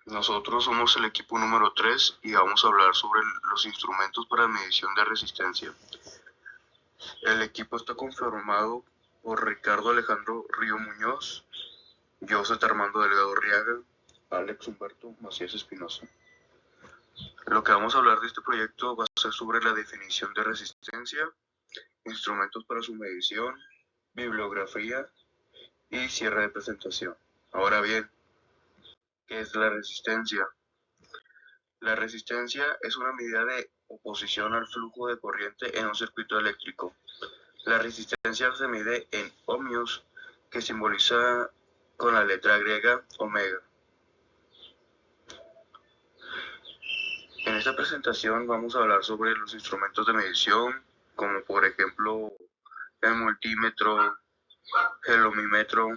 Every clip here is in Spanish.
Nosotros somos el equipo número 3 y vamos a hablar sobre los instrumentos para medición de resistencia. El equipo está conformado por Ricardo Alejandro Río Muñoz, José Armando Delgado Riaga, Alex Humberto Macías Espinosa. Lo que vamos a hablar de este proyecto va a ser sobre la definición de resistencia, instrumentos para su medición, bibliografía y cierre de presentación. Ahora bien, ¿qué es la resistencia? La resistencia es una medida de oposición al flujo de corriente en un circuito eléctrico. La resistencia se mide en ohmios, que simboliza con la letra griega omega. En esta presentación vamos a hablar sobre los instrumentos de medición, como por ejemplo el multímetro, el ohmímetro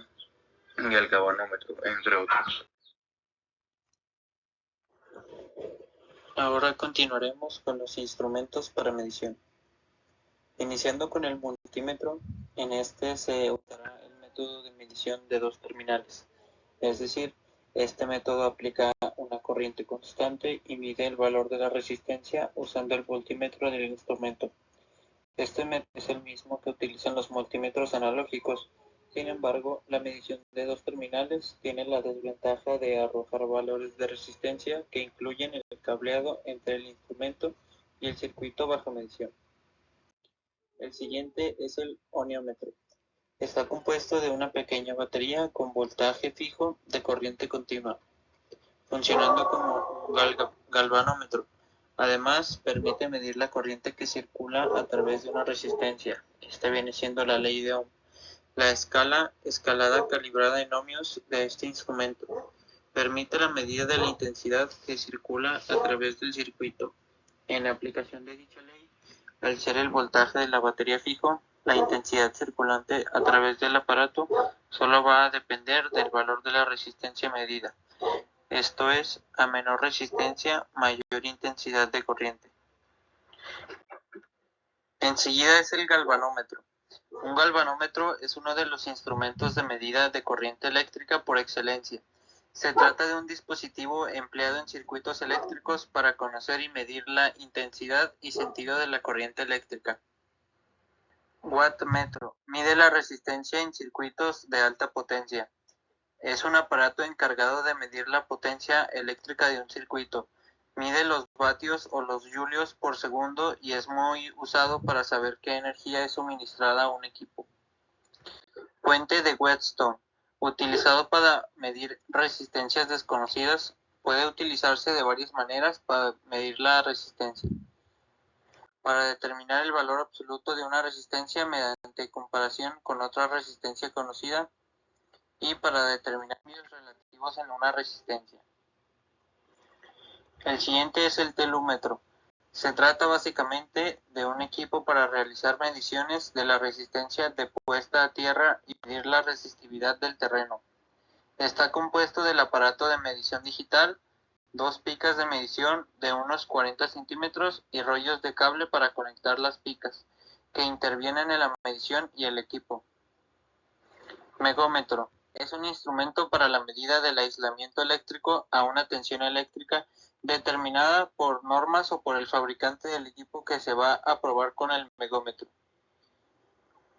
y el galvanómetro, entre otros. Ahora continuaremos con los instrumentos para medición. Iniciando con el multímetro, en este se usará el método de medición de dos terminales, es decir, este método aplica una corriente constante y mide el valor de la resistencia usando el voltímetro del instrumento. Este método es el mismo que utilizan los multímetros analógicos. Sin embargo, la medición de dos terminales tiene la desventaja de arrojar valores de resistencia que incluyen el cableado entre el instrumento y el circuito bajo medición. El siguiente es el oniómetro. Está compuesto de una pequeña batería con voltaje fijo de corriente continua, funcionando como un galvanómetro. Además, permite medir la corriente que circula a través de una resistencia. Esta viene siendo la ley de Ohm. La escalada calibrada en ohmios de este instrumento permite la medida de la intensidad que circula a través del circuito. En la aplicación de dicha ley, al ser el voltaje de la batería fijo, la intensidad circulante a través del aparato solo va a depender del valor de la resistencia medida. Esto es, a menor resistencia, mayor intensidad de corriente. Enseguida es el galvanómetro. Un galvanómetro es uno de los instrumentos de medida de corriente eléctrica por excelencia. Se trata de un dispositivo empleado en circuitos eléctricos para conocer y medir la intensidad y sentido de la corriente eléctrica. Wattmetro. Mide la resistencia en circuitos de alta potencia. Es un aparato encargado de medir la potencia eléctrica de un circuito. Mide los vatios o los julios por segundo y es muy usado para saber qué energía es suministrada a un equipo. Puente de Wheatstone. Utilizado para medir resistencias desconocidas, puede utilizarse de varias maneras para medir la resistencia. Para determinar el valor absoluto de una resistencia mediante comparación con otra resistencia conocida y para determinar cambios relativos en una resistencia. El siguiente es el telúmetro. Se trata básicamente de un equipo para realizar mediciones de la resistencia de puesta a tierra y medir la resistividad del terreno. Está compuesto del aparato de medición digital, dos picas de medición de unos 40 centímetros y rollos de cable para conectar las picas, que intervienen en la medición y el equipo. Megómetro. Es un instrumento para la medida del aislamiento eléctrico a una tensión eléctrica determinada por normas o por el fabricante del equipo que se va a probar con el megómetro.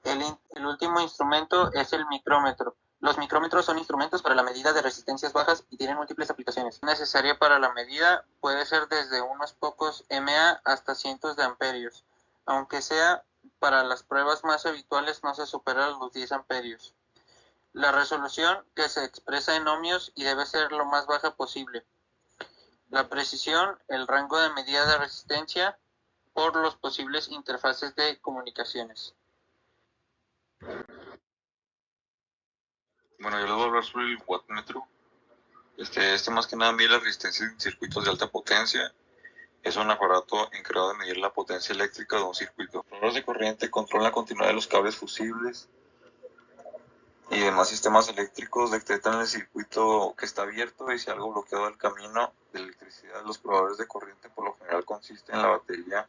El último instrumento es el micrómetro. Los micrómetros son instrumentos para la medida de resistencias bajas y tienen múltiples aplicaciones. Necesaria para la medida puede ser desde unos pocos mA hasta cientos de amperios, aunque sea para las pruebas más habituales no se supera los 10 amperios. La resolución que se expresa en ohmios y debe ser lo más baja posible. La precisión, el rango de medida de resistencia por los posibles interfaces de comunicaciones. Bueno, yo les voy a hablar sobre el wattmetro. Este más que nada mide la resistencia en circuitos de alta potencia. Es un aparato encargado de medir la potencia eléctrica de un circuito. Los controladores de corriente controlan la continuidad de los cables fusibles y demás sistemas eléctricos detectan el circuito que está abierto y si algo bloqueado el camino de electricidad. Los probadores de corriente por lo general consisten en la batería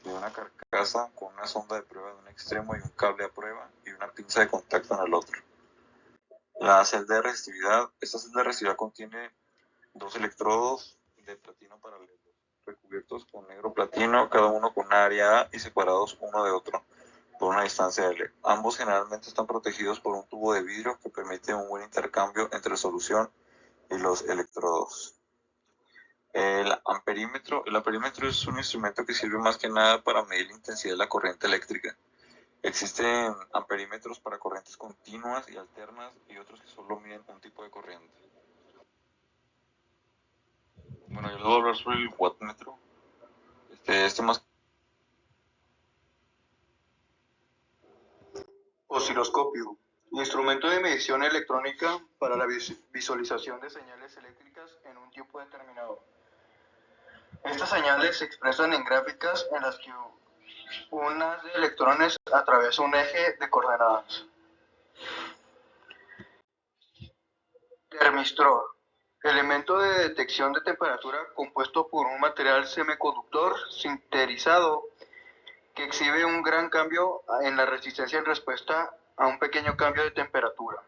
de una carcasa con una sonda de prueba de un extremo y un cable a prueba y una pinza de contacto en el otro. La celda de resistividad. Esta celda de resistividad contiene 2 electrodos de platino paralelos, recubiertos con negro platino, cada uno con área A y separados uno de otro por una distancia L. Ambos generalmente están protegidos por un tubo de vidrio que permite un buen intercambio entre solución y los electrodos. El amperímetro es un instrumento que sirve más que nada para medir la intensidad de la corriente eléctrica. Existen amperímetros para corrientes continuas y alternas y otros que solo miden un tipo de corriente. Bueno, yo les voy a hablar sobre el wattmetro. Más Osciloscopio. Instrumento de medición electrónica para la visualización de señales eléctricas en un tiempo determinado. Estas señales se expresan en gráficas en las que un haz de electrones atraviesa un eje de coordenadas. Termistor. Elemento de detección de temperatura compuesto por un material semiconductor sinterizado que exhibe un gran cambio en la resistencia en respuesta a un pequeño cambio de temperatura.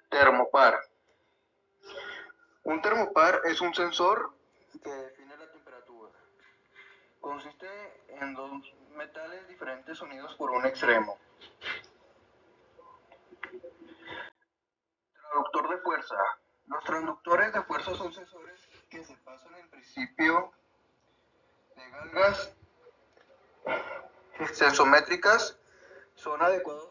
Termopar. Un termopar es un sensor que define la temperatura. Consiste en dos metales diferentes unidos por un extremo. Traductor de fuerza. Los transductores de fuerza son sensores que se pasan en principio de galgas sensométricas. Son adecuados